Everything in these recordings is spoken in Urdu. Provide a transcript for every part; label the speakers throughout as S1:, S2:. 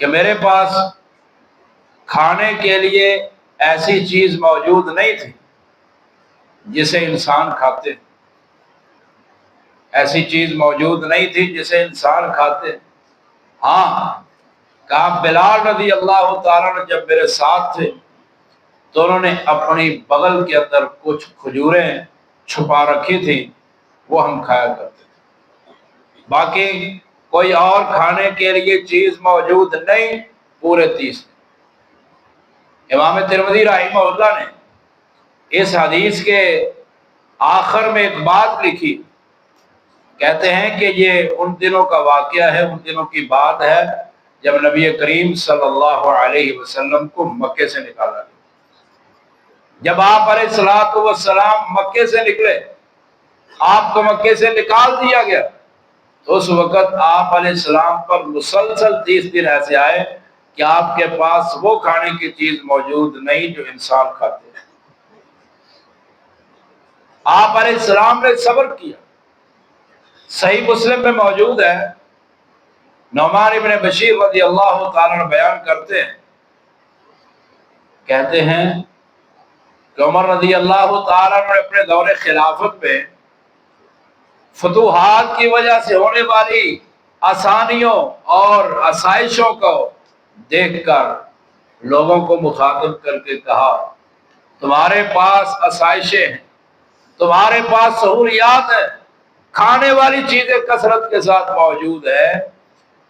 S1: کہ میرے پاس کھانے کے لیے ایسی چیز موجود نہیں تھی جسے انسان کھاتے، ایسی چیز موجود نہیں تھی جسے انسان کھاتے۔ ہاں، کعب بلال رضی اللہ تعالیٰ نے جب میرے ساتھ تھے تو انہوں نے اپنی بغل کے اندر کچھ کھجوریں چھپا رکھی تھی، وہ ہم کھایا کرتے تھے۔ باقی کوئی اور کھانے کے لیے چیز موجود نہیں پورے 30۔ امام ترمذی رحمہ اللہ نے اس حدیث کے آخر میں ایک بات لکھی، کہتے ہیں کہ یہ ان دنوں کا واقعہ ہے، ان دنوں کی بات ہے جب نبی کریم صلی اللہ علیہ وسلم کو مکے سے نکالا گیا۔ جب آپ علیہ الصلوۃ والسلام مکے سے نکلے، آپ کو مکے سے نکال دیا گیا، تو اس وقت آپ علیہ السلام پر مسلسل 30 دن ایسے آئے کہ آپ کے پاس وہ کھانے کی چیز موجود نہیں جو انسان کھاتے ہیں۔ آپ علیہ السلام نے صبر کیا۔ صحیح مسلم میں موجود ہے، نعمان ابن بشیر رضی اللہ تعالیٰ عنہ بیان کرتے ہیں، کہتے ہیں کہ عمر رضی اللہ تعالیٰ عنہ اپنے دور خلافت میں فتوحات کی وجہ سے ہونے والی آسانیوں اور آسائشوں کو دیکھ کر لوگوں کو مخاطب کر کے کہا، تمہارے پاس آسائشیں ہیں، تمہارے پاس سہولیات ہیں، کھانے والی چیزیں کثرت کے ساتھ موجود ہے۔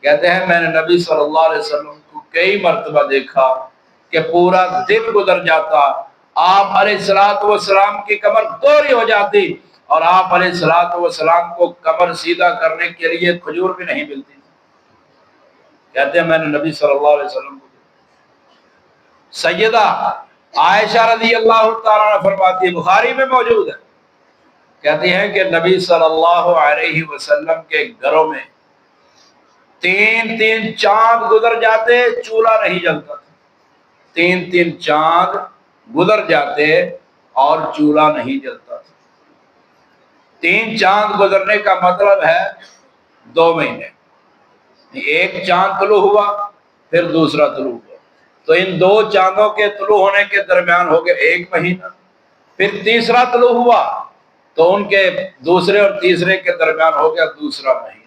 S1: کہتے ہیں میں نے نبی صلی اللہ علیہ وسلم کو کئی مرتبہ دیکھا کہ پورا دن گزر جاتا، آپ علیہ الصلوۃ والسلام کی کمر دوری ہو جاتی اور آپ علیہ الصلوۃ والسلام کو کمر سیدھا کرنے کے لیے کھجور بھی نہیں ملتی۔ کہتے ہیں میں نے نبی صلی اللہ علیہ وسلم کو دیکھا۔ سیدہ عائشہ رضی اللہ تعالیٰ عنہ فرماتی ہے، بخاری میں موجود ہے، کہتی ہیں کہ نبی صلی اللہ علیہ وسلم کے گھروں میں 3 چاند گزر جاتے، چولہا نہیں جلتا تھا۔ 3 چاند گزر جاتے اور چولہا نہیں جلتا تھا۔ 3 چاند گزرنے کا مطلب ہے 2 مہینے۔ ایک چاند طلوع ہوا، پھر دوسرا طلوع ہوا، تو ان 2 چاندوں کے طلوع ہونے کے درمیان ہو گیا 1 مہینہ، پھر تیسرا طلوع ہوا تو ان کے دوسرے اور تیسرے کے درمیان ہو گیا دوسرا مہینہ۔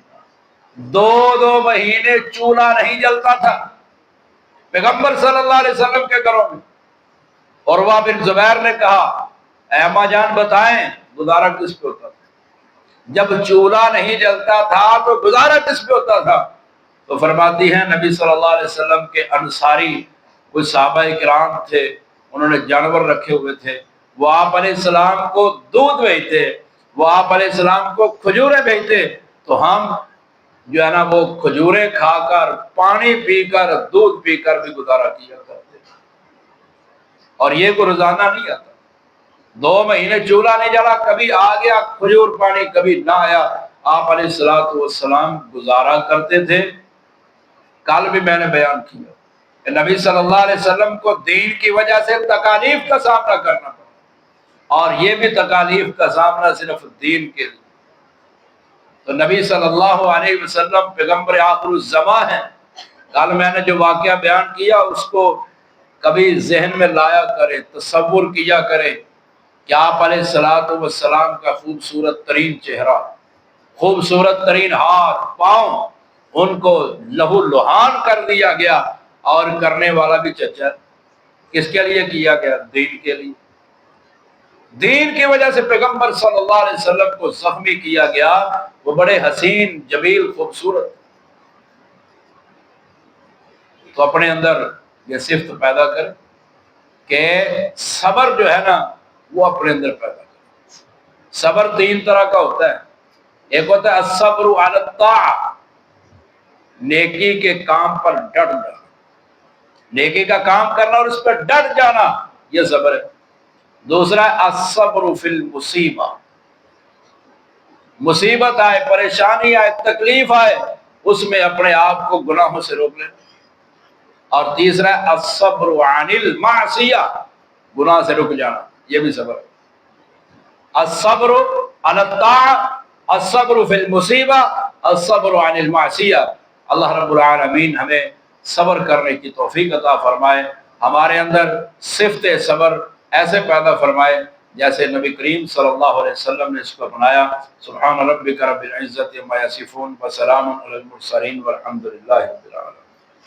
S1: 2 مہینے چولہا نہیں جلتا تھا پیغمبر صلی اللہ علیہ وسلم کے گھروں میں۔ عروہ بن زبیر نے کہا، اے اماں جان بتائیں گزارا کس پہ ہوتا تھا؟ جب چولہا نہیں جلتا تھا تو گزارا کس پہ ہوتا تھا؟ تو فرماتی ہیں نبی صلی اللہ علیہ وسلم کے انصاری کچھ صحابہ کرام تھے، انہوں نے جانور رکھے ہوئے تھے، وہ آپ علیہ السلام کو دودھ بھیجتے، وہ آپ علیہ السلام کو کھجوریں بھیجتے، تو ہم جو ہے نا وہ کھجوریں کھا کر، پانی پی کر، دودھ پی کر بھی گزارا کیا کرتے تھے۔ اور یہ کو روزانہ نہیں آتا، 2 مہینے چولہا نہیں جلا، کبھی آ گیا کھجور پانی، کبھی نہ آیا، آپ علیہ الصلوۃ والسلام گزارا کرتے تھے۔ کل بھی میں نے بیان کیا کہ نبی صلی اللہ علیہ وسلم کو دین کی وجہ سے تکالیف کا سامنا کرنا پڑا، اور یہ بھی تکالیف کا سامنا صرف دین کے لیے۔ تو نبی صلی اللہ علیہ وسلم پیغمبر آخر الزمان ہیں۔ کل میں نے جو واقعہ بیان کیا اس کو کبھی ذہن میں لایا کرے، تصور کیا کرے کہ آپ علیہ الصلوۃ والسلام کا خوبصورت ترین چہرہ، خوبصورت ترین ہاتھ پاؤں، ان کو لہو لہان کر دیا گیا، اور کرنے والا بھی چچا۔ کس کے لیے کیا گیا؟ دین کے لیے۔ دین کی وجہ سے پیغمبر صلی اللہ علیہ وسلم کو زخمی کیا گیا، وہ بڑے حسین، جمیل، خوبصورت، تو اپنے اندر یہ صفت پیدا کر کہ صبر جو ہے نا وہ اپنے اندر پیدا کر۔ صبر 3 طرح کا ہوتا ہے، ایک ہوتا ہے الصبر علی الطاعہ، نیکی کے کام پر ڈٹ جانا، نیکی کا کام کرنا اور اس پر ڈٹ جانا، یہ صبر ہے۔ دوسرا ہے الصبر فی المصیبہ، مصیبت آئے، پریشانی آئے، تکلیف آئے، اس میں اپنے آپ کو گناہوں سے روک لینا۔ اور تیسرا ہے الصبر عن المعصیہ، گناہ سے رک جانا، یہ بھی صبر ہے۔ الصبر علی الطاعہ، الصبر فی المصیبہ، الصبر عن المعصیہ۔ اللہ رب العالمین ہمیں صبر کرنے کی توفیق عطا فرمائے، ہمارے اندر صفت صبر ایسے پیدا فرمائے جیسے نبی کریم صلی اللہ علیہ وسلم نے اس کو اپنایا۔ سبحان ربک رب العزت عما یصفون وسلام علی المرسلین والحمد للہ رب العالمین۔